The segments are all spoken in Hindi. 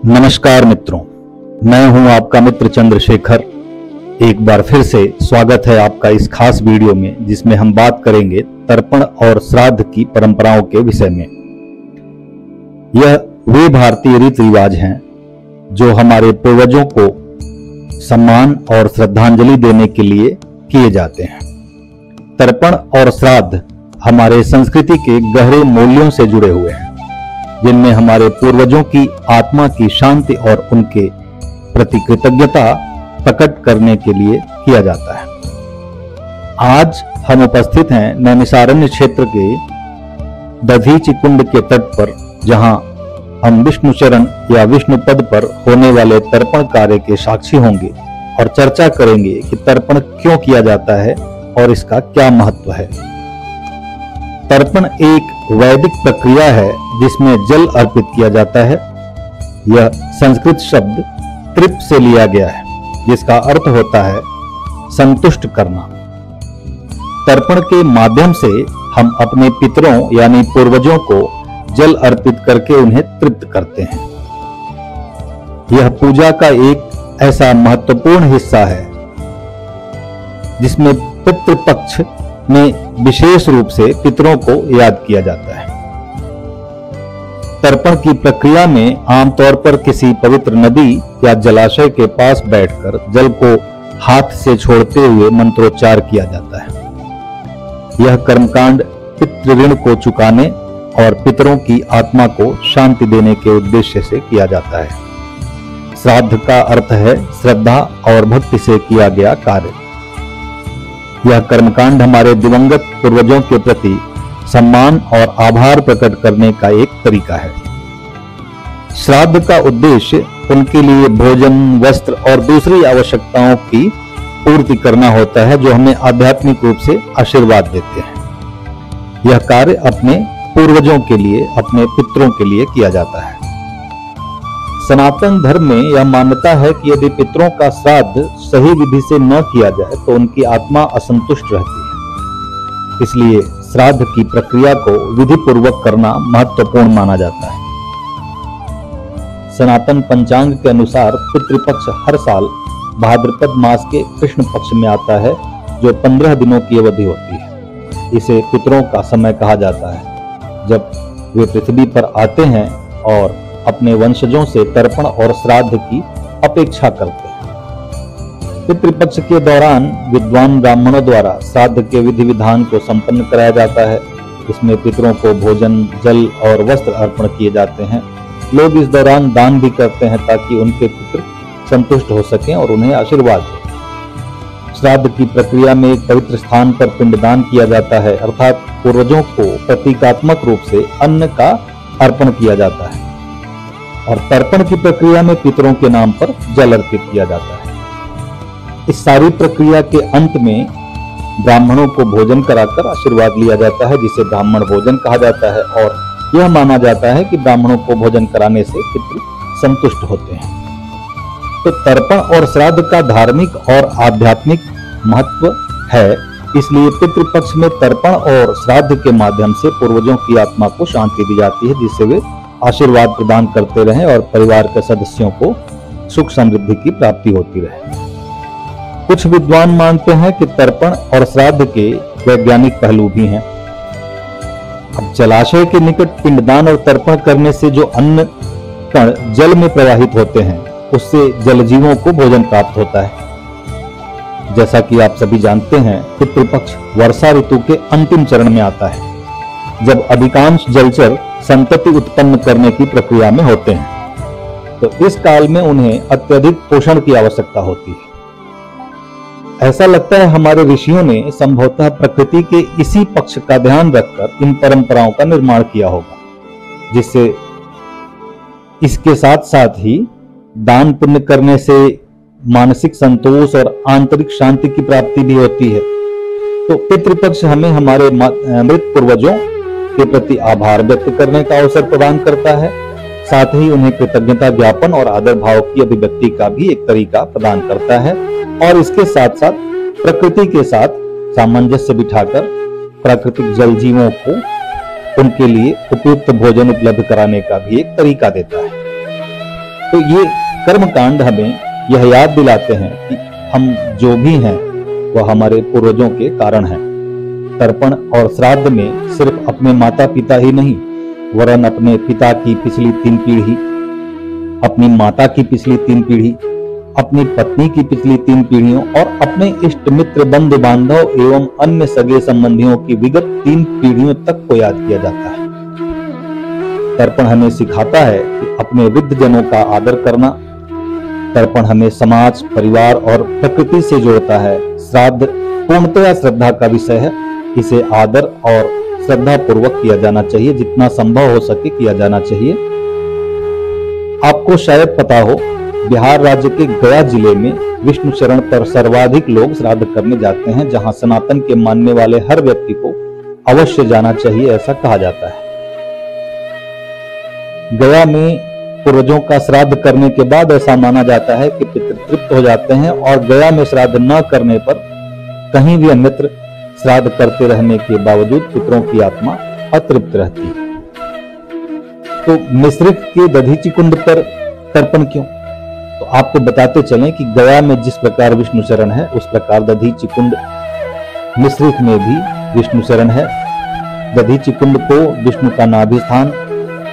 नमस्कार मित्रों, मैं हूं आपका मित्र चंद्रशेखर। एक बार फिर से स्वागत है आपका इस खास वीडियो में, जिसमें हम बात करेंगे तर्पण और श्राद्ध की परंपराओं के विषय में। यह वे भारतीय रीति रिवाज हैं जो हमारे पूर्वजों को सम्मान और श्रद्धांजलि देने के लिए किए जाते हैं। तर्पण और श्राद्ध हमारे संस्कृति के गहरे मूल्यों से जुड़े हुए हैं, जिनमें हमारे पूर्वजों की आत्मा की शांति और उनके प्रति कृतज्ञता प्रकट करने के लिए किया जाता है। आज हम उपस्थित हैं नैमिषारण्य क्षेत्र के दधीचि कुंड के तट पर, जहां हम विष्णु चरण या विष्णु पद पर होने वाले तर्पण कार्य के साक्षी होंगे और चर्चा करेंगे कि तर्पण क्यों किया जाता है और इसका क्या महत्व है। तर्पण एक वैदिक प्रक्रिया है जिसमें जल अर्पित किया जाता है। यह संस्कृत शब्द तृप से लिया गया है, जिसका अर्थ होता है संतुष्ट करना। तर्पण के माध्यम से हम अपने पितरों यानी पूर्वजों को जल अर्पित करके उन्हें तृप्त करते हैं। यह पूजा का एक ऐसा महत्वपूर्ण हिस्सा है जिसमें पितृपक्ष में विशेष रूप से पितरों को याद किया जाता है। तर्पण की प्रक्रिया में आमतौर पर किसी पवित्र नदी या जलाशय के पास बैठकर जल को हाथ से छोड़ते हुए मंत्रोच्चार किया जाता है। यह कर्मकांड पितृ ऋण को चुकाने और पितरों की आत्मा को शांति देने के उद्देश्य से किया जाता है। श्राद्ध का अर्थ है श्रद्धा और भक्ति से किया गया कार्य। यह कर्मकांड हमारे दिवंगत पूर्वजों के प्रति सम्मान और आभार प्रकट करने का एक तरीका है। श्राद्ध का उद्देश्य उनके लिए भोजन, वस्त्र और दूसरी आवश्यकताओं की पूर्ति करना होता है, जो हमें आध्यात्मिक रूप से आशीर्वाद देते हैं। यह कार्य अपने पूर्वजों के लिए, अपने पितरों के लिए किया जाता है। सनातन धर्म में यह मान्यता है कि यदि पितरों का श्राद्ध सही विधि से न किया जाए तो उनकी आत्मा असंतुष्ट रहती है। इसलिए श्राद्ध की प्रक्रिया को विधि पूर्वक करना महत्वपूर्ण माना जाता है। सनातन पंचांग के अनुसार पितृपक्ष हर साल भाद्रपद मास के कृष्ण पक्ष में आता है, जो 15 दिनों की अवधि होती है। इसे पितरों का समय कहा जाता है, जब वे पृथ्वी पर आते हैं और अपने वंशजों से तर्पण और श्राद्ध की अपेक्षा करते हैं। पितृपक्ष के दौरान विद्वान ब्राह्मणों द्वारा श्राद्ध के विधि विधान को संपन्न कराया जाता है। इसमें पितरों को भोजन, जल और वस्त्र अर्पण किए जाते हैं। लोग इस दौरान दान भी करते हैं ताकि उनके पितृ संतुष्ट हो सकें और उन्हें आशीर्वाद दें। श्राद्ध की प्रक्रिया में एक पवित्र स्थान पर पिंडदान किया जाता है, अर्थात पूर्वजों को प्रतीकात्मक रूप से अन्न का अर्पण किया जाता है। और तर्पण की प्रक्रिया में पितरों के नाम पर जल अर्पित किया जाता है। इस सारी प्रक्रिया के अंत में ब्राह्मणों को भोजन कराकर आशीर्वाद लिया जाता है, जिसे ब्राह्मण भोजन कहा जाता है। और यह माना जाता है कि ब्राह्मणों को भोजन कराने से पितृ संतुष्ट होते हैं। तो तर्पण और श्राद्ध का धार्मिक और आध्यात्मिक महत्व है। इसलिए पितृपक्ष में तर्पण और श्राद्ध के माध्यम से पूर्वजों की आत्मा को शांति दी जाती है, जिससे वे आशीर्वाद प्रदान करते रहें और परिवार के सदस्यों को सुख समृद्धि की प्राप्ति होती रहे। कुछ विद्वान मानते हैं कि तर्पण और श्राद्ध के वैज्ञानिक पहलू भी हैं। अब जलाशय के निकट पिंडदान और तर्पण करने से जो अन्न कण जल में प्रवाहित होते हैं, उससे जलजीवों को भोजन प्राप्त होता है। जैसा कि आप सभी जानते हैं, पितृपक्ष वर्षा ऋतु के अंतिम चरण में आता है, जब अधिकांश जलचर संतति उत्पन्न करने की प्रक्रिया में होते हैं। तो इस काल में उन्हें अत्यधिक पोषण की आवश्यकता होती है। ऐसा लगता है हमारे ऋषियों ने संभवतः प्रकृति के इसी पक्ष का ध्यान रखकर इन परंपराओं का निर्माण किया होगा, जिससे इसके साथ साथ ही दान पुण्य करने से मानसिक संतोष और आंतरिक शांति की प्राप्ति भी होती है। तो पितृपक्ष हमें हमारे मृत पूर्वजों के प्रति आभार व्यक्त करने का अवसर प्रदान करता है। साथ ही उन्हें कृतज्ञता ज्ञापन और आदर भाव की अभिव्यक्ति का भी एक तरीका प्रदान करता है। और इसके साथ साथ प्रकृति के साथ सामंजस्य बिठाकर प्राकृतिक जल जीवों को उनके लिए उपयुक्त भोजन उपलब्ध कराने का भी एक तरीका देता है। तो ये कर्मकांड हमें यह याद दिलाते हैं कि हम जो भी हैं वह हमारे पूर्वजों के कारण हैं। तर्पण और श्राद्ध में सिर्फ अपने माता पिता ही नहीं, वरन अपने पिता की पिछली 3 पीढ़ी, अपनी माता की पिछली 3 पीढ़ी, अपनी पत्नी की पिछली 3 पीढ़ियों और अपने इष्ट मित्र, बंधु बांधव एवं अन्य सगे संबंधियों की विगत 3 पीढ़ियों तक को याद किया जाता है। तर्पण हमें सिखाता है कि अपने वृद्ध जनों का आदर करना। तर्पण हमें समाज, परिवार और प्रकृति से जोड़ता है। श्राद्ध पूर्णतया श्रद्धा का विषय है। इसे आदर और श्रद्धा पूर्वक किया जाना चाहिए, जितना संभव हो सके किया जाना चाहिए। आपको शायद पता हो, बिहार राज्य के गया जिले में विष्णु शरण पर सर्वाधिक लोग श्राद्ध करने जाते हैं, जहां सनातन के मानने वाले हर व्यक्ति को अवश्य जाना चाहिए, ऐसा कहा जाता है। गया में पूर्वजों का श्राद्ध करने के बाद ऐसा माना जाता है कि पितृ तृप्त हो जाते हैं और गया में श्राद्ध न करने पर कहीं भी अन्यत्र श्राद्ध करते रहने के बावजूद पितरों की आत्मा अतृप्त रहती है। तो मिश्रिक के दधीचि कुंड पर तर्पण क्यों? तो आपको बताते चलें कि गया में जिस प्रकार विष्णु शरण है, उस प्रकार दधीचि कुंड मिश्रिक में भी विष्णु शरण है। दधीचि कुंड को विष्णु का नाभि स्थान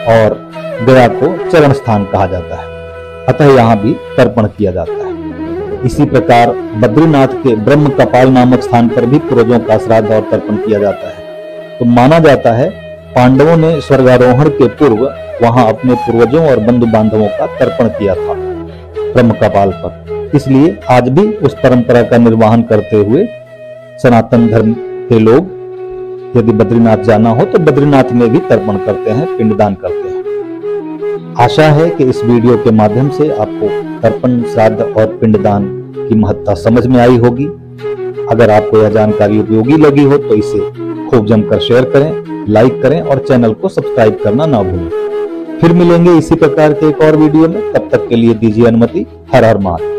और गया को चरण स्थान कहा जाता है, अतः यहाँ भी तर्पण किया जाता है। इसी प्रकार बद्रीनाथ के ब्रह्म कपाल नामक स्थान पर भी पूर्वजों का श्राद्ध और तर्पण किया जाता है। तो माना जाता है पांडवों ने स्वर्गारोहण के पूर्व वहां अपने पूर्वजों और बंधु बांधवों का तर्पण किया था ब्रह्म कपाल पर। इसलिए आज भी उस परंपरा का निर्वहन करते हुए सनातन धर्म के लोग यदि बद्रीनाथ जाना हो तो बद्रीनाथ में भी तर्पण करते हैं, पिंडदान करते हैं। आशा है कि इस वीडियो के माध्यम से आपको तर्पण, श्राद्ध और पिंडदान की महत्ता समझ में आई होगी। अगर आपको यह जानकारी उपयोगी लगी हो तो इसे खूब जमकर शेयर करें, लाइक करें और चैनल को सब्सक्राइब करना ना भूलें। फिर मिलेंगे इसी प्रकार के एक और वीडियो में। तब तक के लिए दीजिए अनुमति। हर हर महादेव।